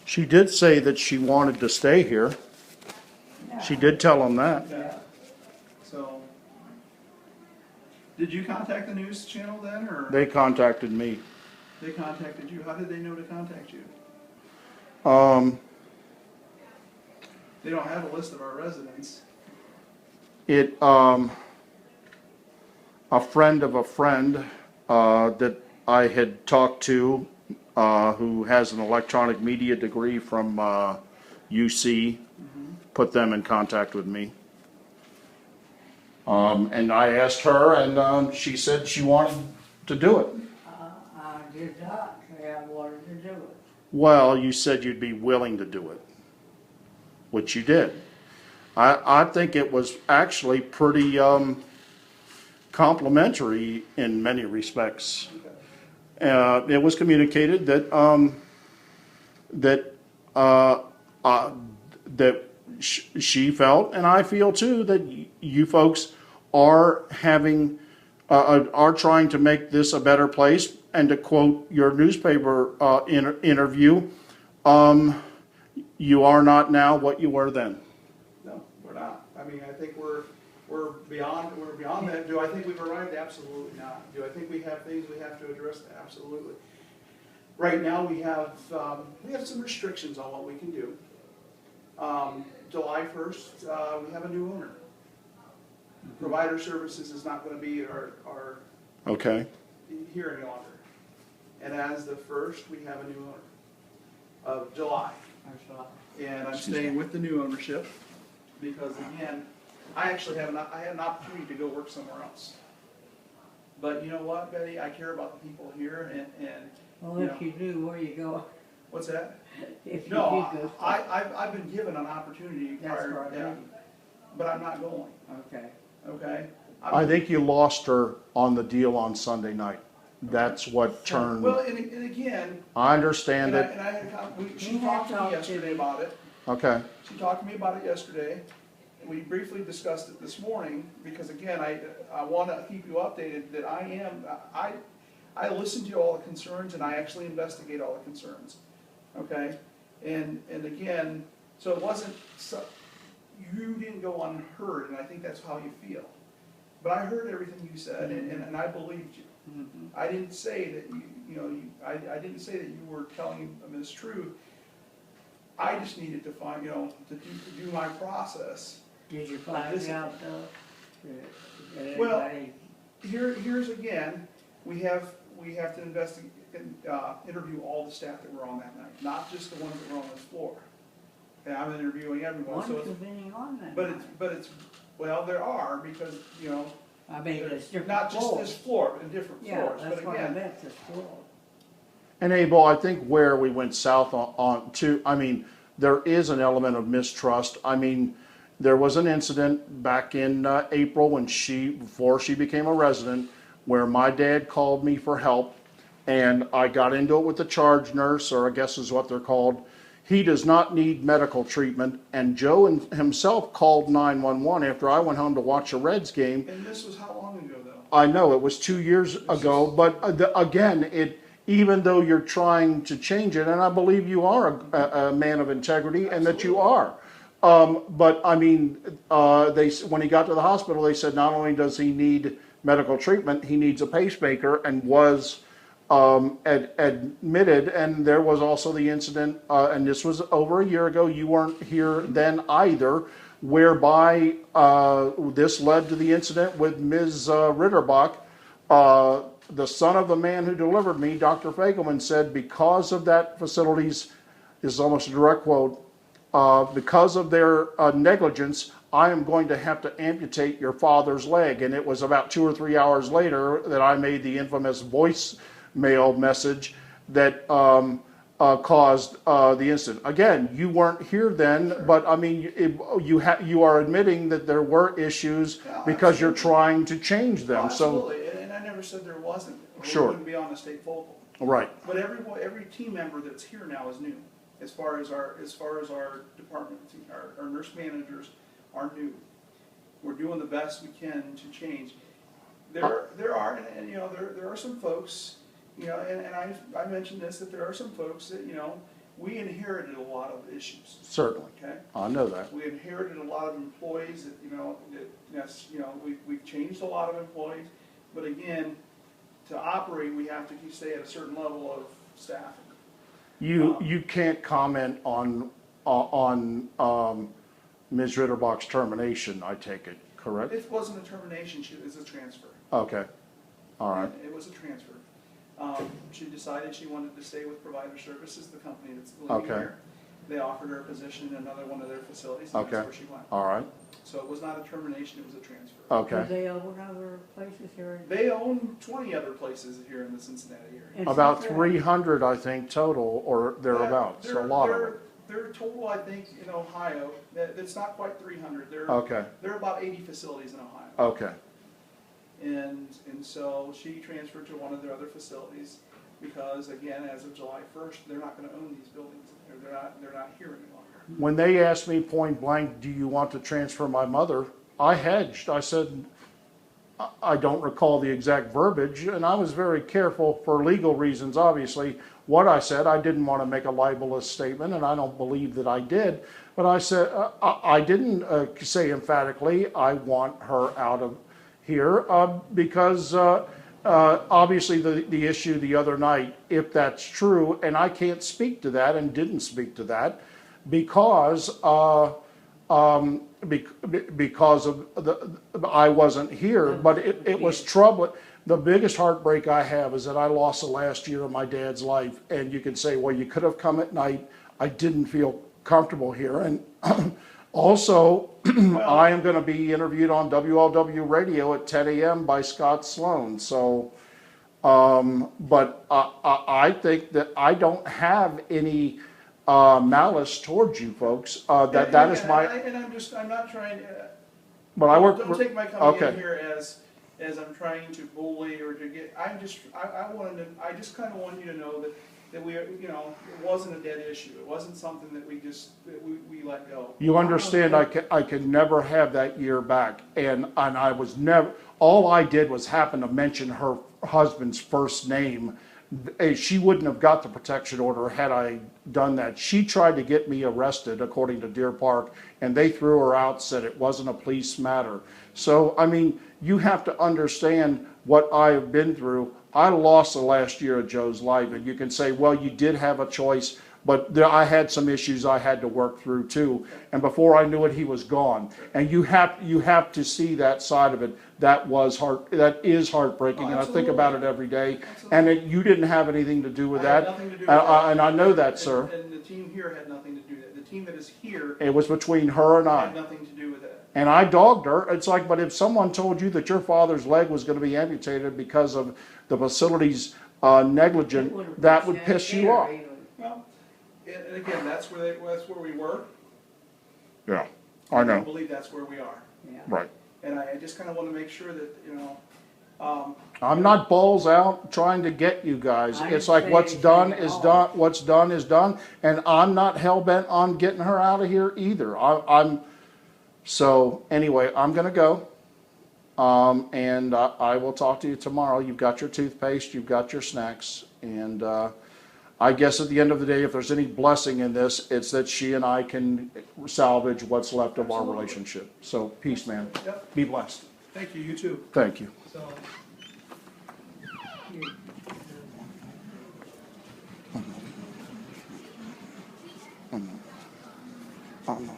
She did say that she wanted to stay here. She did tell them that. Yeah. So, did you contact the news channel then, or They contacted me. they contacted you? How did they know to contact you? They don't have a list of our residents. A friend of a friend, that I had talked to, who has an electronic media degree from, UC, put them in contact with me. And I asked her, and, she said she wanted to do it. I did not say I wanted to do it. Well, you said you'd be willing to do it, which you did. I think it was actually pretty, complimentary in many respects. It was communicated that, she felt, and I feel too, that you folks are having, are trying to make this a better place. And to quote your newspaper interview, you are not now what you were then. No, we're not. I mean, I think we're beyond that. Do I think we've arrived? Absolutely not. Do I think we have things we have to address? Absolutely. Right now, we have some restrictions on what we can do. July 1st, we have a new owner. Provider Services is not going to be our Okay. here any longer. And as the 1st, we have a new owner of July. And I'm staying with the new ownership because, again, I actually had an opportunity to go work somewhere else. But you know what, Betty? I care about the people here, and Well, if you do, where you go? what's that? If you No, do go. I've been given an opportunity That's prior, what I yeah, mean. but I'm not going. Okay. Okay. I think you lost her on the deal on Sunday night. That's what turned. Well, and again, I understand and I, it. and I had she You talked to have me talked to yesterday me. about it. Okay. She talked to me about it yesterday. We briefly discussed it this morning because, again, I want to keep you updated that I listen to all the concerns and I actually investigate all the concerns. Okay, and again, so it wasn't you didn't go unheard, and I think that's how you feel. But I heard everything you said, and I believed you. Mhm. I didn't say that I didn't say that you were telling a mistruth. I just needed to find, to do my process. Did you find out though? that Well, anybody- Here's again, we have to investigate, interview all the staff that were on that night, not just the ones that were on this floor. And I'm interviewing everyone, One so was any on that but night. it's, well, there are, because, I mean, it's different not just floors. this floor, but different Yeah, floors, but that's what I again, meant, this floor. And Abel, I think where we went south on to, I mean, there is an element of mistrust. I mean, there was an incident back in April before she became a resident, where my dad called me for help, and I got into it with the charge nurse, or I guess is what they're called. He does not need medical treatment, and Joe himself called 911 after I went home to watch a Reds game. and this was how long ago though? I know it was 2 years ago, but again, even though you're trying to change it, and I believe you are a man of integrity, and that you are. But I mean, when he got to the hospital, they said not only does he need medical treatment, he needs a pacemaker, and was admitted. And there was also the incident, and this was over a year ago. You weren't here then either, whereby this led to the incident with Ms. Ritterbach. The son of the man who delivered me, Dr. Fagelman, said because of that facility's, this is almost a direct quote, because of their negligence, I am going to have to amputate your father's leg. And it was about 2 or 3 hours later that I made the infamous voicemail message that caused the incident. Again, you weren't here then, but I mean, you are admitting that there were issues Yeah, because you're absolutely. trying to change them. Oh, So, absolutely, and I never said there wasn't. Or Sure. We wouldn't be on the state focal. right. But every team member that's here now is new, as far as our department, our nurse managers are new. We're doing the best we can to change. There are, there are some folks, and I mentioned this, that there are some folks that, we inherited a lot of issues, Certainly, okay? I know that. We inherited a lot of employees that, that's, we've changed a lot of employees, but again, to operate, we have to stay at a certain level of staffing. You can't comment on Ms. Ritterbach's termination, I take it, correct? It wasn't a termination, it was a transfer. Okay, all right, It was a transfer. She decided she wanted to stay with Provider Services, the company that's living Okay. here. They offered her a position in another one of their facilities, and Okay. that's where she went. all right, So it was not a termination, it was a transfer. Do okay. they own other places here? They own 20 other places here in the Cincinnati area. in About Cincinnati? 300, I think, total, or thereabouts, a lot of them. They're total, I think, in Ohio, it's not quite 300. Okay, There are about 80 facilities in Ohio. okay, And so she transferred to one of their other facilities because, again, as of July 1st, they're not going to own these buildings. They're not here any longer. when they asked me point blank, do you want to transfer my mother? I hedged, I said, I don't recall the exact verbiage, and I was very careful for legal reasons, obviously. What I said, I didn't want to make a libelous statement, and I don't believe that I did. But I said, I didn't say emphatically, I want her out of here, because obviously the issue the other night, if that's true, and I can't speak to that and didn't speak to that, because because of I wasn't here, but it was troubling. The biggest heartbreak I have is that I lost the last year of my dad's life, and you can say, well, you could have come at night. I didn't feel comfortable here, and also I am going to be interviewed on WLW Radio at 10 a.m. by Scott Sloan. So, but I think that I don't have any malice towards you folks. That is my. And I'm not trying. But I work. Don't take my coming okay. in here as I'm trying to bully or to get. I just kind of want you to know that we, it wasn't a dead issue. It wasn't something that we let go. You understand, I can never have that year back, and I was never. All I did was happen to mention her husband's first name. She wouldn't have got the protection order had I done that. She tried to get me arrested, according to Deer Park, and they threw her out, said it wasn't a police matter. So, I mean, you have to understand what I've been through. I lost the last year of Joe's life, and you can say, well, you did have a choice, but I had some issues I had to work through too. And before I knew it, he was gone. And you have to see that side of it. That is heartbreaking, and I think about it every day. And you didn't have anything to do with I had that. nothing to do with that. And I know that, sir. And the team here had nothing to do with that. The team that is here It was between her and had I. nothing to do with that. And I dogged her. It's like, but if someone told you that your father's leg was going to be amputated because of the facility's negligent, that would piss you off. Well, and again, that's where we were. Yeah, I I know. believe that's where we are. Yeah. Right. And I just kind of want to make sure that, I'm not balls out trying to get you guys. I It's didn't like say what's anything done at is all. done, what's done is done, and I'm not hell-bent on getting her out of here either. So anyway, I'm gonna go. And I will talk to you tomorrow. You've got your toothpaste, you've got your snacks, and I guess at the end of the day, if there's any blessing in this, it's that she and I can salvage what's left of our Absolutely. relationship. So peace, man. Yep. Be blessed. Thank you, you too. Thank you. So, I'm not